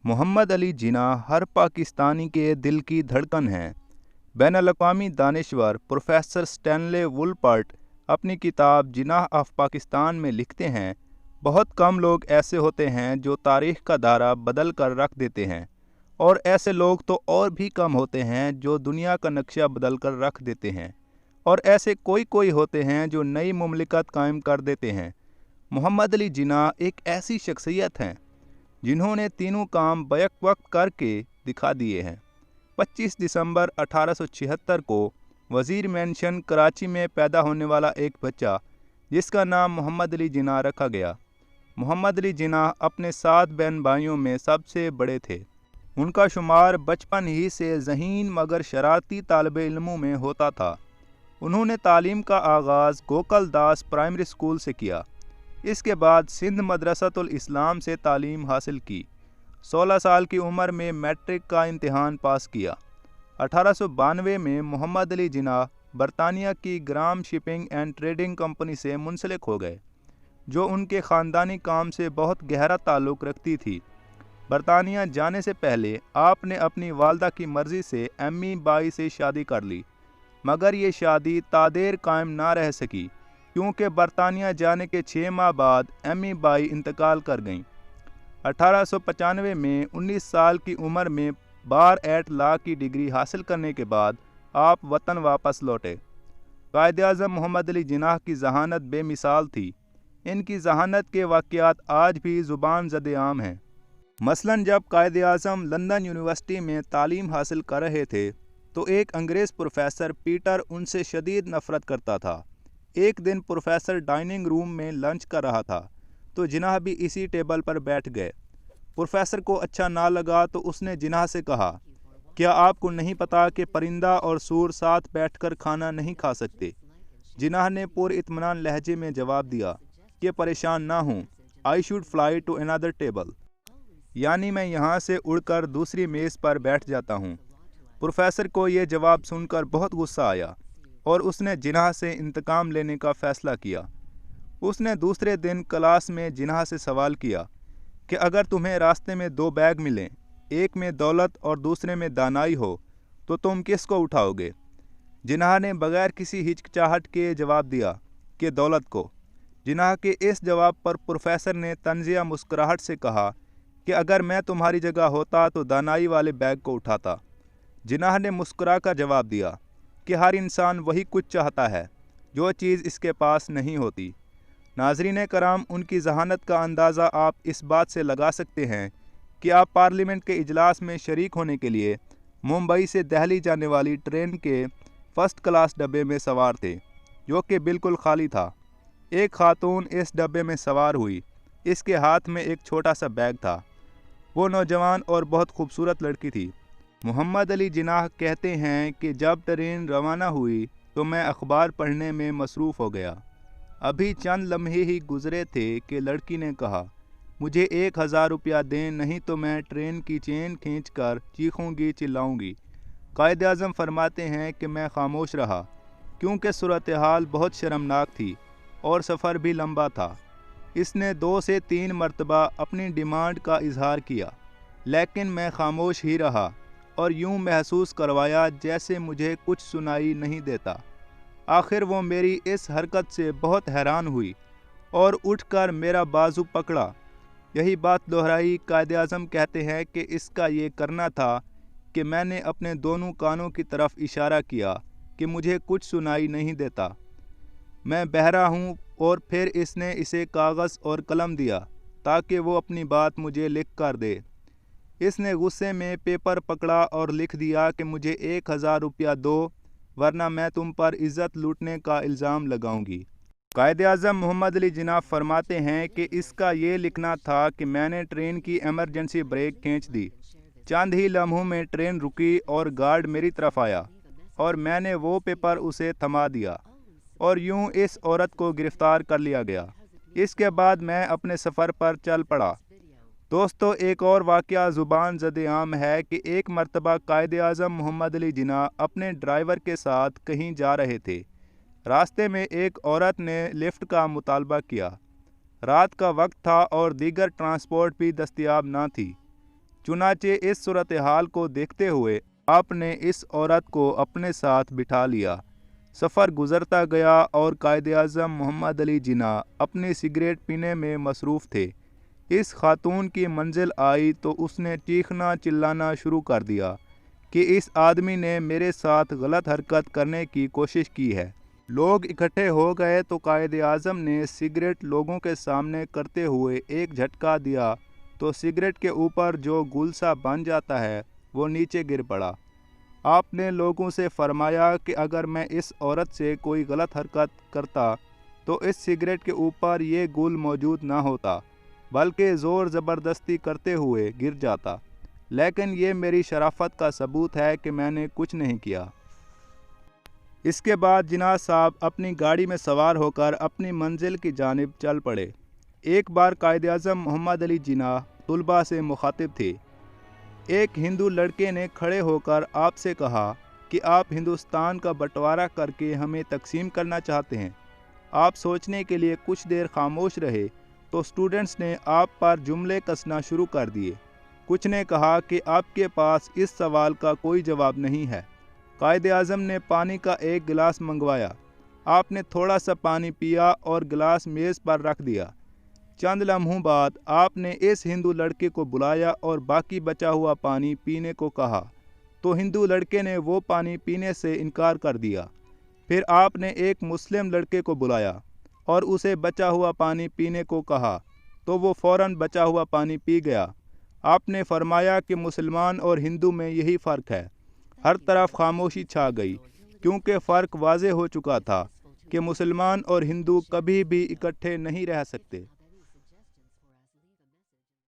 मोहम्मद अली जिन्ना हर पाकिस्तानी के दिल की धड़कन हैं। बैनुल-अक़वामी दानिशवर प्रोफेसर स्टैनले वुलपर्ट अपनी किताब जिन्नाह ऑफ पाकिस्तान में लिखते हैं, बहुत कम लोग ऐसे होते हैं जो तारीख़ का धारा बदल कर रख देते हैं, और ऐसे लोग तो और भी कम होते हैं जो दुनिया का नक्शा बदल कर रख देते हैं, और ऐसे कोई कोई होते हैं जो नई मुमलिकत कायम कर देते हैं। मोहम्मद अली जिन्ना एक ऐसी शख्सियत हैं जिन्होंने तीनों काम बैक वक्त करके दिखा दिए हैं। 25 दिसंबर 1876 को वज़ीर मेंशन कराची में पैदा होने वाला एक बच्चा जिसका नाम मोहम्मद अली जिन्ना रखा गया। मोहम्मद अली जिन्ना अपने 7 बहन भाइयों में सबसे बड़े थे। उनका शुमार बचपन ही से ज़हीन मगर शरारती तालिबे इल्मों में होता था। उन्होंने तालीम का आगाज़ गोकल दास प्राइमरी स्कूल से किया। इसके बाद सिंध मदरसतुल इस्लाम से तालीम हासिल की। 16 साल की उम्र में मैट्रिक का इम्तिहान पास किया। 1892 में मोहम्मद अली जिन्ना बरतानिया की ग्राम शिपिंग एंड ट्रेडिंग कंपनी से मुंसलिक हो गए, जो उनके ख़ानदानी काम से बहुत गहरा ताल्लुक़ रखती थी। बरतानिया जाने से पहले आपने अपनी वालदा की मर्ज़ी से अम्मी बाई से शादी कर ली, मगर ये शादी तादेर कायम ना रह सकी क्योंकि बरतानिया जाने के 6 माह बाद अम्मी बाई इंतकाल कर गईं। 1895 में 19 साल की उम्र में बार एट लॉ की डिग्री हासिल करने के बाद आप वतन वापस लौटे। कायद-ए-आज़म मोहम्मद अली जिन्ना की ज़हानत बेमिसाल थी। इनकी ज़हानत के वाक़यात आज भी ज़ुबान ज़द-ए-आम हैं। मसलन जब कायद-ए-आज़म लंदन यूनिवर्सिटी में तालीम हासिल कर रहे थे तो एक अंग्रेज़ प्रोफेसर पीटर उनसे शदीद नफ़रत करता था। एक दिन प्रोफेसर डाइनिंग रूम में लंच कर रहा था तो जिन्ना भी इसी टेबल पर बैठ गए। प्रोफेसर को अच्छा ना लगा तो उसने जिन्ना से कहा, क्या आपको नहीं पता कि परिंदा और सूर साथ बैठकर खाना नहीं खा सकते? जिन्ना ने पुरइत्मीनान लहजे में जवाब दिया कि परेशान ना हूँ, I should fly to another table, यानी मैं यहाँ से उड़कर दूसरी मेज़ पर बैठ जाता हूँ। प्रोफेसर को ये जवाब सुनकर बहुत गुस्सा आया और उसने जिन्ना से इंतकाम लेने का फ़ैसला किया। उसने दूसरे दिन क्लास में जिन्ना से सवाल किया कि अगर तुम्हें रास्ते में 2 बैग मिलें, एक में दौलत और दूसरे में दानाई हो, तो तुम किसको उठाओगे? जिन्ना ने बगैर किसी हिचकिचाहट के जवाब दिया कि दौलत को। जिन्ना के इस जवाब पर प्रोफेसर ने तंज़िया मुस्कुराहट से कहा कि अगर मैं तुम्हारी जगह होता तो दानाई वाले बैग को उठाता। जिन्ना ने मुस्कुरा कर जवाब दिया कि हर इंसान वही कुछ चाहता है जो चीज़ इसके पास नहीं होती। नाज़रीन कराम, उनकी ज़हानत का अंदाज़ा आप इस बात से लगा सकते हैं कि आप पार्लियामेंट के इजलास में शरीक होने के लिए मुंबई से दिल्ली जाने वाली ट्रेन के फ़र्स्ट क्लास डब्बे में सवार थे, जो कि बिल्कुल खाली था। एक खातून इस डब्बे में सवार हुई। इसके हाथ में एक छोटा सा बैग था। वो नौजवान और बहुत खूबसूरत लड़की थी। मोहम्मद अली जिन्ना कहते हैं कि जब ट्रेन रवाना हुई तो मैं अखबार पढ़ने में मसरूफ़ हो गया। अभी चंद लम्हे ही गुजरे थे कि लड़की ने कहा, मुझे 1000 रुपया दें, नहीं तो मैं ट्रेन की चेन खींचकर चीखूंगी चिल्लाऊंगी। कायद-ए-आज़म फरमाते हैं कि मैं खामोश रहा क्योंकि सूरत हाल बहुत शर्मनाक थी और सफ़र भी लंबा था। इसने 2 से 3 मरतबा अपनी डिमांड का इजहार किया, लेकिन मैं खामोश ही रहा और यूं महसूस करवाया जैसे मुझे कुछ सुनाई नहीं देता। आखिर वो मेरी इस हरकत से बहुत हैरान हुई और उठकर मेरा बाजू पकड़ा। यही बात दोहराई। कायद-ए-आज़म कहते हैं कि इसका ये करना था कि मैंने अपने दोनों कानों की तरफ इशारा किया कि मुझे कुछ सुनाई नहीं देता, मैं बहरा हूँ, और फिर इसने इसे कागज़ और कलम दिया ताकि वो अपनी बात मुझे लिख कर दे। इसने गुस्से में पेपर पकड़ा और लिख दिया कि मुझे 1000 रुपया दो, वरना मैं तुम पर इज़्ज़त लूटने का इल्ज़ाम लगाऊंगी। कायद-ए-आज़म मोहम्मद अली जिन्ना फरमाते हैं कि इसका ये लिखना था कि मैंने ट्रेन की एमरजेंसी ब्रेक खींच दी। चंद ही लम्हों में ट्रेन रुकी और गार्ड मेरी तरफ आया और मैंने वो पेपर उसे थमा दिया और यूं इस औरत को गिरफ़्तार कर लिया गया। इसके बाद मैं अपने सफ़र पर चल पड़ा। दोस्तों, एक और वाक़या ज़ुबान ज़द-ए-आम है कि एक मरतबा कायद-ए-आज़म मोहम्मद अली जिन्ना अपने ड्राइवर के साथ कहीं जा रहे थे। रास्ते में एक औरत ने लिफ्ट का मुतालबा किया। रात का वक्त था और दीगर ट्रांसपोर्ट भी दस्तयाब ना थी। चुनाचे इस सूरत हाल को देखते हुए आपने इस औरत को अपने साथ बिठा लिया। सफ़र गुजरता गया और कायद-ए-आज़म मोहम्मद अली जिन्ना अपनी सिगरेट पीने में मसरूफ़ थे। इस खातून की मंजिल आई तो उसने चीखना चिल्लाना शुरू कर दिया कि इस आदमी ने मेरे साथ गलत हरकत करने की कोशिश की है। लोग इकट्ठे हो गए तो कायद-ए-आज़म ने सिगरेट लोगों के सामने करते हुए एक झटका दिया तो सिगरेट के ऊपर जो गुलसा बन जाता है वो नीचे गिर पड़ा। आपने लोगों से फरमाया कि अगर मैं इस औरत से कोई गलत हरकत करता तो इस सिगरेट के ऊपर ये गुल मौजूद ना होता, बल्कि ज़ोर ज़बरदस्ती करते हुए गिर जाता। लेकिन ये मेरी शराफत का सबूत है कि मैंने कुछ नहीं किया। इसके बाद जिन्ना साहब अपनी गाड़ी में सवार होकर अपनी मंजिल की जानिब चल पड़े। एक बार कायद-ए-आज़म मोहम्मद अली जिन्ना तुलबा से मुखातिब थे। एक हिंदू लड़के ने खड़े होकर आपसे कहा कि आप हिंदुस्तान का बंटवारा करके हमें तकसीम करना चाहते हैं। आप सोचने के लिए कुछ देर खामोश रहे तो स्टूडेंट्स ने आप पर जुमले कसना शुरू कर दिए। कुछ ने कहा कि आपके पास इस सवाल का कोई जवाब नहीं है। कायद-ए-आज़म ने पानी का एक गिलास मंगवाया। आपने थोड़ा सा पानी पिया और गिलास मेज़ पर रख दिया। चंद लम्हों बाद आपने इस हिंदू लड़के को बुलाया और बाकी बचा हुआ पानी पीने को कहा तो हिंदू लड़के ने वो पानी पीने से इनकार कर दिया। फिर आपने एक मुस्लिम लड़के को बुलाया और उसे बचा हुआ पानी पीने को कहा तो वो फ़ौरन बचा हुआ पानी पी गया। आपने फरमाया कि मुसलमान और हिंदू में यही फ़र्क है। हर तरफ खामोशी छा गई क्योंकि फ़र्क वाज़े हो चुका था कि मुसलमान और हिंदू कभी भी इकट्ठे नहीं रह सकते।